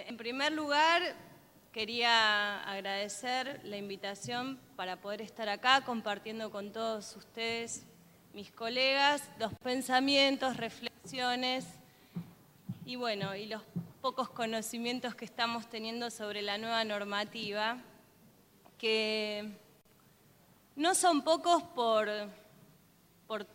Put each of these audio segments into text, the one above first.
En primer lugar, quería agradecer la invitación para poder estar acá compartiendo con todos ustedes, mis colegas, los pensamientos, reflexiones y los pocos conocimientos que estamos teniendo sobre la nueva normativa, que no son pocos por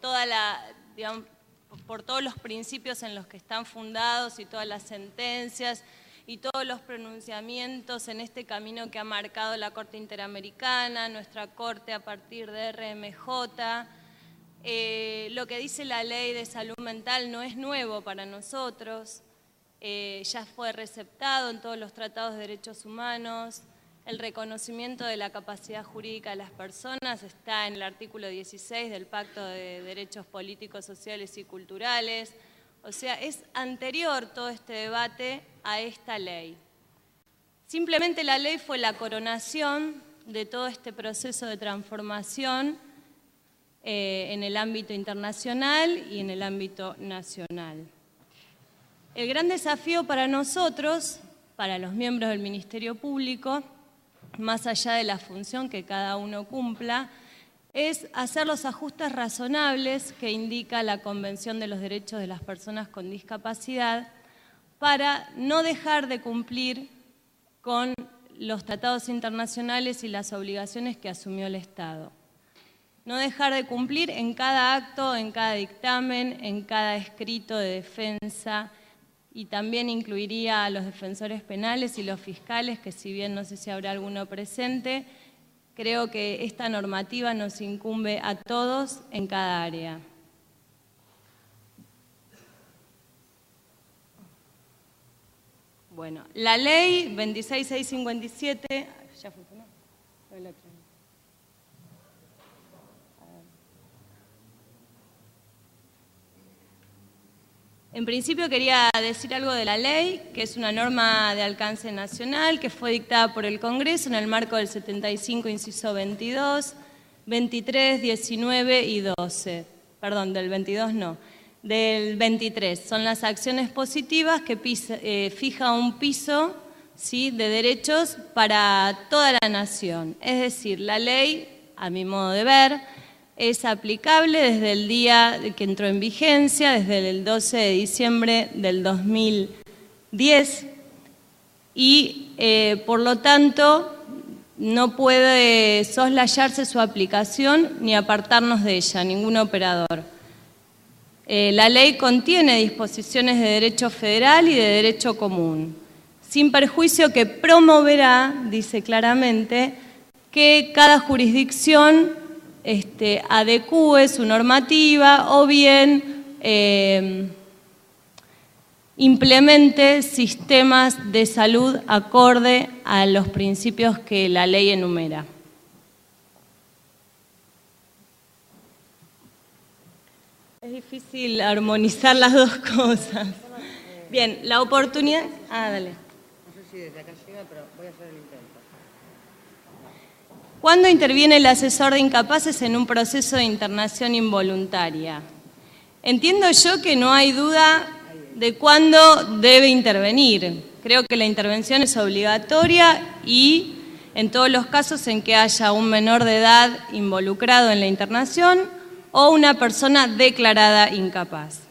todos los principios en los que están fundados y todas las sentencias y todos los pronunciamientos en este camino que ha marcado la Corte Interamericana, nuestra Corte a partir de RMJ. Lo que dice la Ley de Salud Mental no es nuevo para nosotros, ya fue receptado en todos los tratados de derechos humanos. El reconocimiento de la capacidad jurídica de las personas está en el artículo 16 del Pacto de Derechos Políticos, Sociales y Culturales. O sea, es anterior todo este debate a esta ley. Simplemente la ley fue la coronación de todo este proceso de transformación en el ámbito internacional y en el ámbito nacional. El gran desafío para nosotros, para los miembros del Ministerio Público, más allá de la función que cada uno cumpla, es hacer los ajustes razonables que indica la Convención de los Derechos de las Personas con Discapacidad para no dejar de cumplir con los tratados internacionales y las obligaciones que asumió el Estado. No dejar de cumplir en cada acto, en cada dictamen, en cada escrito de defensa, y también incluiría a los defensores penales y los fiscales, que si bien no sé si habrá alguno presente, creo que esta normativa nos incumbe a todos en cada área. Bueno, la ley 26657, ¿ya funcionó? En principio quería decir algo de la ley, que es una norma de alcance nacional que fue dictada por el Congreso en el marco del 75, inciso 22, 23, 19 y 12. Perdón, del 22 no, del 23. Son las acciones positivas que fija un piso, ¿sí?, de derechos para toda la nación. Es decir, la ley, a mi modo de ver, es aplicable desde el día que entró en vigencia, desde el 12 de diciembre del 2010, y por lo tanto no puede soslayarse su aplicación ni apartarnos de ella, ningún operador. La ley contiene disposiciones de derecho federal y de derecho común, sin perjuicio que promoverá, dice claramente, que cada jurisdicción adecúe su normativa o bien implemente sistemas de salud acorde a los principios que la ley enumera. Es difícil armonizar las dos cosas. Bien, la oportunidad... dale. No sé si desde acá llega, pero voy a hacer el intento. ¿Cuándo interviene el asesor de incapaces en un proceso de internación involuntaria? Entiendo yo que no hay duda de cuándo debe intervenir. Creo que la intervención es obligatoria y en todos los casos en que haya un menor de edad involucrado en la internación o una persona declarada incapaz.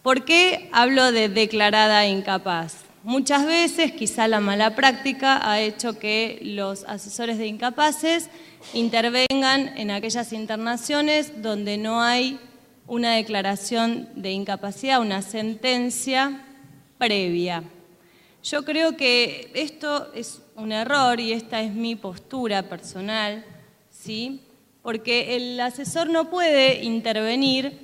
¿Por qué hablo de declarada incapaz? Muchas veces, quizá la mala práctica ha hecho que los asesores de incapaces intervengan en aquellas internaciones donde no hay una declaración de incapacidad, una sentencia previa. Yo creo que esto es un error y esta es mi postura personal, ¿sí? Porque el asesor no puede intervenir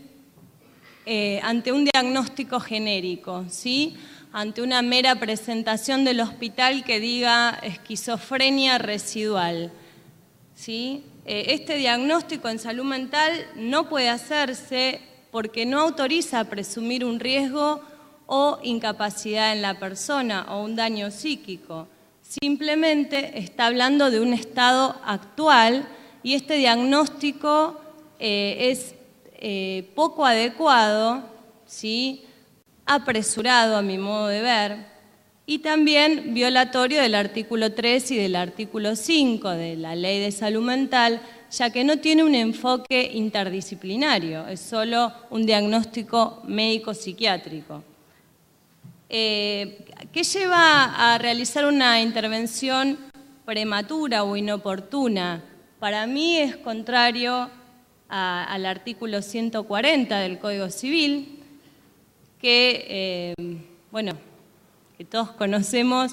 ante un diagnóstico genérico, ¿sí?, ante una mera presentación del hospital que diga esquizofrenia residual, ¿sí? Este diagnóstico en salud mental no puede hacerse porque no autoriza a presumir un riesgo o incapacidad en la persona o un daño psíquico. Simplemente está hablando de un estado actual y este diagnóstico es poco adecuado, ¿sí?, apresurado a mi modo de ver, y también violatorio del artículo 3 y del artículo 5 de la Ley de Salud Mental, ya que no tiene un enfoque interdisciplinario, es solo un diagnóstico médico-psiquiátrico. ¿Qué lleva a realizar una intervención prematura o inoportuna? Para mí es contrario al artículo 140 del Código Civil, que, que todos conocemos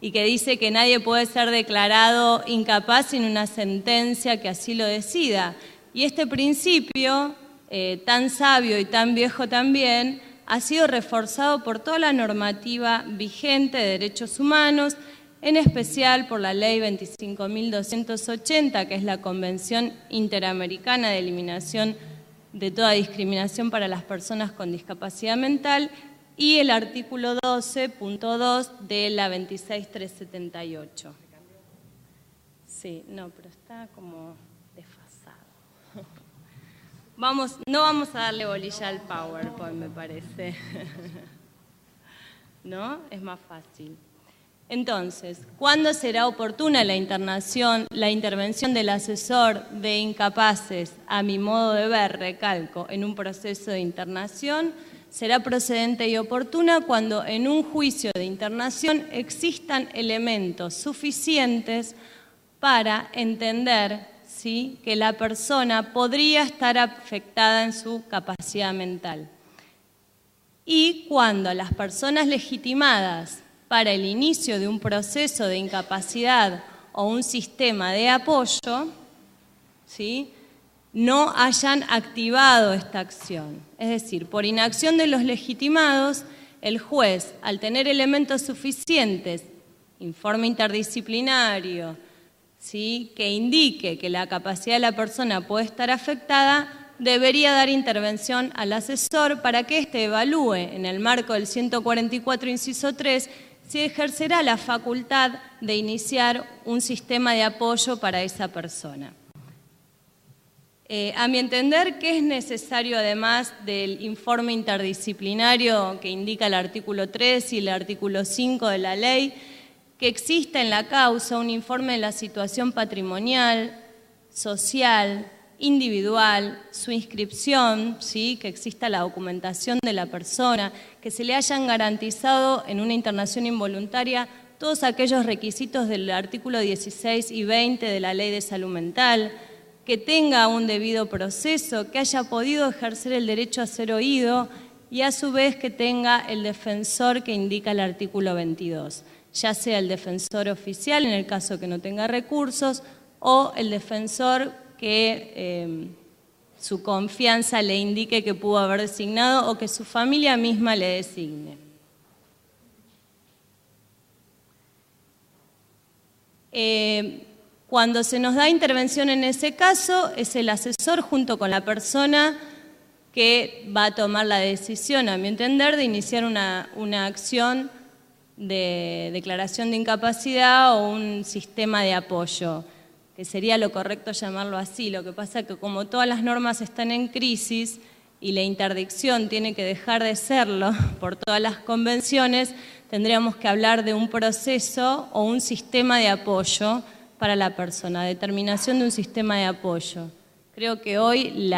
y que dice que nadie puede ser declarado incapaz sin una sentencia que así lo decida. Y este principio, tan sabio y tan viejo también, ha sido reforzado por toda la normativa vigente de derechos humanos, en especial por la Ley 25.280, que es la Convención Interamericana de Eliminación de toda discriminación para las personas con discapacidad mental, y el artículo 12.2 de la 26.378. Sí, no, pero está como desfasado. No vamos a darle bolilla al PowerPoint, me parece. ¿No? Es más fácil. Entonces, ¿cuándo será oportuna la intervención del asesor de incapaces, a mi modo de ver, recalco, en un proceso de internación? Será procedente y oportuna cuando en un juicio de internación existan elementos suficientes para entender, ¿sí?, que la persona podría estar afectada en su capacidad mental. Y cuando las personas legitimadas para el inicio de un proceso de incapacidad o un sistema de apoyo, ¿sí?, no hayan activado esta acción. Es decir, por inacción de los legitimados, el juez, al tener elementos suficientes, informe interdisciplinario, ¿sí?, que indique que la capacidad de la persona puede estar afectada, debería dar intervención al asesor para que éste evalúe, en el marco del 144, inciso 3, si ejercerá la facultad de iniciar un sistema de apoyo para esa persona. A mi entender, ¿qué es necesario además del informe interdisciplinario que indica el artículo 3 y el artículo 5 de la ley? Que exista en la causa un informe de la situación patrimonial, social, individual, su inscripción, ¿sí?, que exista la documentación de la persona, que se le hayan garantizado en una internación involuntaria todos aquellos requisitos del artículo 16 y 20 de la Ley de Salud Mental, que tenga un debido proceso, que haya podido ejercer el derecho a ser oído y a su vez que tenga el defensor que indica el artículo 22, ya sea el defensor oficial en el caso que no tenga recursos o el defensor que su confianza le indique que pudo haber designado o que su familia misma le designe. Cuando se nos da intervención en ese caso, es el asesor junto con la persona que va a tomar la decisión, a mi entender, de iniciar una acción de declaración de incapacidad o un sistema de apoyo, que sería lo correcto llamarlo así. Lo que pasa es que como todas las normas están en crisis y la interdicción tiene que dejar de serlo por todas las convenciones, tendríamos que hablar de un proceso o un sistema de apoyo para la persona, determinación de un sistema de apoyo. Creo que hoy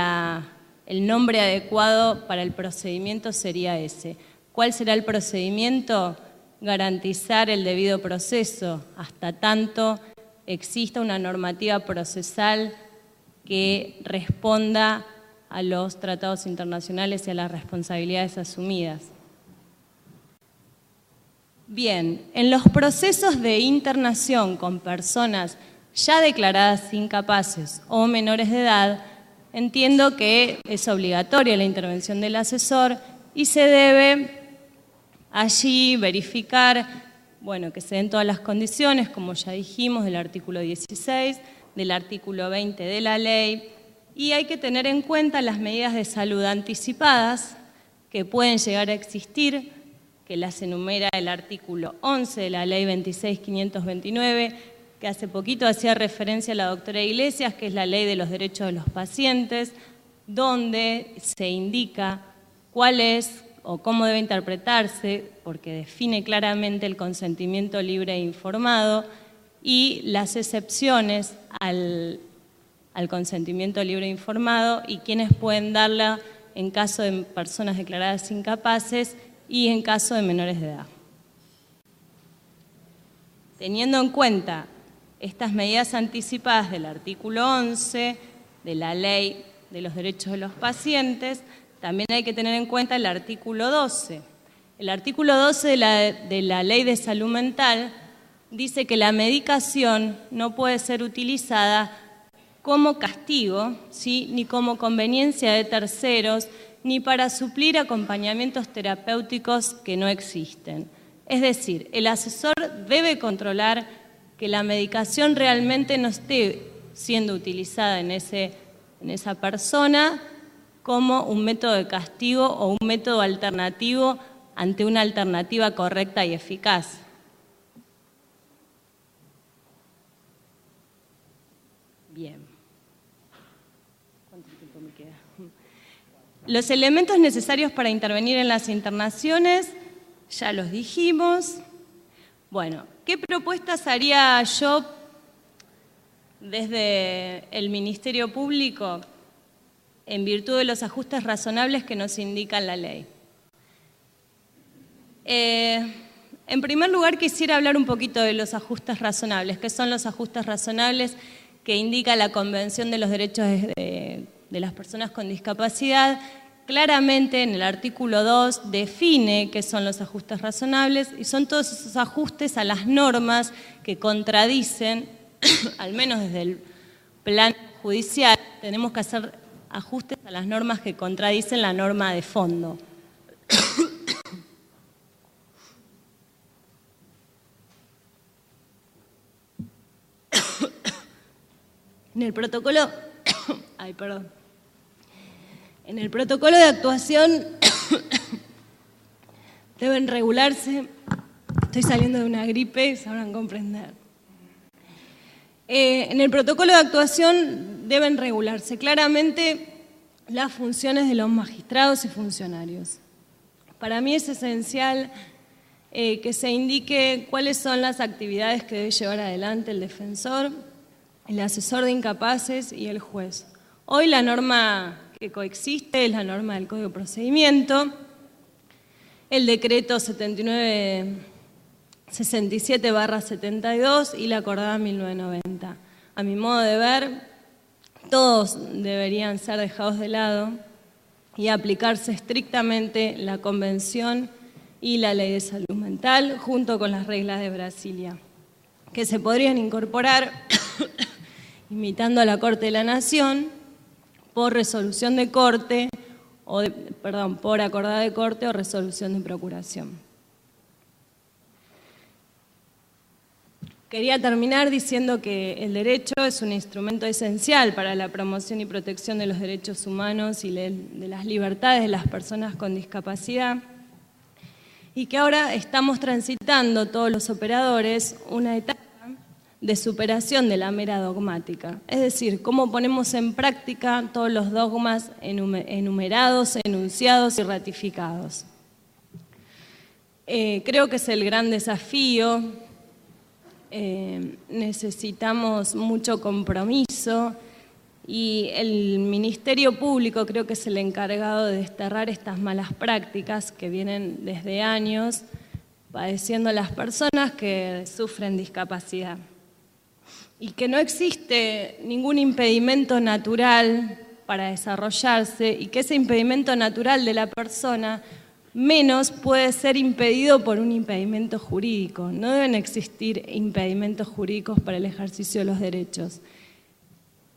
el nombre adecuado para el procedimiento sería ese. ¿Cuál será el procedimiento? Garantizar el debido proceso, hasta tanto exista una normativa procesal que responda a los tratados internacionales y a las responsabilidades asumidas. Bien, en los procesos de internación con personas ya declaradas incapaces o menores de edad, entiendo que es obligatoria la intervención del asesor y se debe allí verificar, que se den todas las condiciones, como ya dijimos, del artículo 16, del artículo 20 de la ley, y hay que tener en cuenta las medidas de salud anticipadas que pueden llegar a existir, que las enumera el artículo 11 de la ley 26.529, que hace poquito hacía referencia a la doctora Iglesias, que es la ley de los derechos de los pacientes, donde se indica cuál es o cómo debe interpretarse, porque define claramente el consentimiento libre e informado, y las excepciones al consentimiento libre e informado y quiénes pueden darla en caso de personas declaradas incapaces y en caso de menores de edad. Teniendo en cuenta estas medidas anticipadas del artículo 11 de la Ley de los Derechos de los Pacientes, también hay que tener en cuenta el artículo 12. El artículo 12 de la Ley de Salud Mental dice que la medicación no puede ser utilizada como castigo, ¿sí?, ni como conveniencia de terceros, ni para suplir acompañamientos terapéuticos que no existen. Es decir, el asesor debe controlar que la medicación realmente no esté siendo utilizada en esa persona como un método de castigo o un método alternativo ante una alternativa correcta y eficaz. Bien. ¿Cuánto tiempo me queda? Los elementos necesarios para intervenir en las internaciones, ya los dijimos. Bueno, ¿qué propuestas haría yo desde el Ministerio Público en virtud de los ajustes razonables que nos indica la ley? En primer lugar, quisiera hablar un poquito de los ajustes razonables. ¿Qué son los ajustes razonables que indica la Convención de los Derechos de las Personas con Discapacidad? Claramente en el artículo 2 define qué son los ajustes razonables y son todos esos ajustes a las normas que contradicen, al menos desde el plano judicial, tenemos que hacer ajustes a las normas que contradicen la norma de fondo. En el protocolo, en el protocolo de actuación deben regularse, estoy saliendo de una gripe, sabrán comprender. En el protocolo de actuación deben regularse claramente las funciones de los magistrados y funcionarios. Para mí es esencial que se indique cuáles son las actividades que debe llevar adelante el defensor, el asesor de incapaces y el juez. Hoy la norma que coexiste es la norma del Código de Procedimiento, el decreto 67/72 y la acordada 1990. A mi modo de ver, todos deberían ser dejados de lado y aplicarse estrictamente la Convención y la Ley de Salud Mental junto con las reglas de Brasilia, que se podrían incorporar imitando a la Corte de la Nación por resolución de corte por acordada de corte o resolución de procuración. Quería terminar diciendo que el derecho es un instrumento esencial para la promoción y protección de los derechos humanos y de las libertades de las personas con discapacidad y que ahora estamos transitando todos los operadores una etapa de superación de la mera dogmática, es decir, cómo ponemos en práctica todos los dogmas enumerados, enunciados y ratificados. Creo que es el gran desafío, necesitamos mucho compromiso y el Ministerio Público creo que es el encargado de desterrar estas malas prácticas que vienen desde años padeciendo las personas que sufren discapacidad. Y que no existe ningún impedimento natural para desarrollarse y que ese impedimento natural de la persona menos puede ser impedido por un impedimento jurídico. No deben existir impedimentos jurídicos para el ejercicio de los derechos.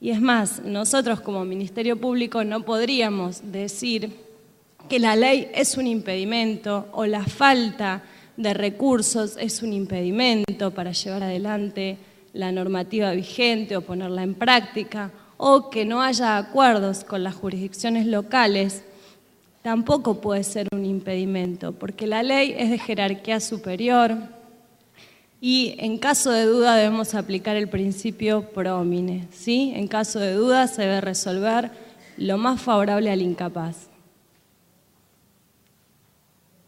Y es más, nosotros como Ministerio Público no podríamos decir que la ley es un impedimento o la falta de recursos es un impedimento para llevar adelante la normativa vigente o ponerla en práctica, o que no haya acuerdos con las jurisdicciones locales, tampoco puede ser un impedimento, porque la ley es de jerarquía superior y en caso de duda debemos aplicar el principio pro homine, ¿sí? En caso de duda se debe resolver lo más favorable al incapaz.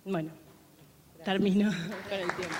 Bueno, termino con el tiempo.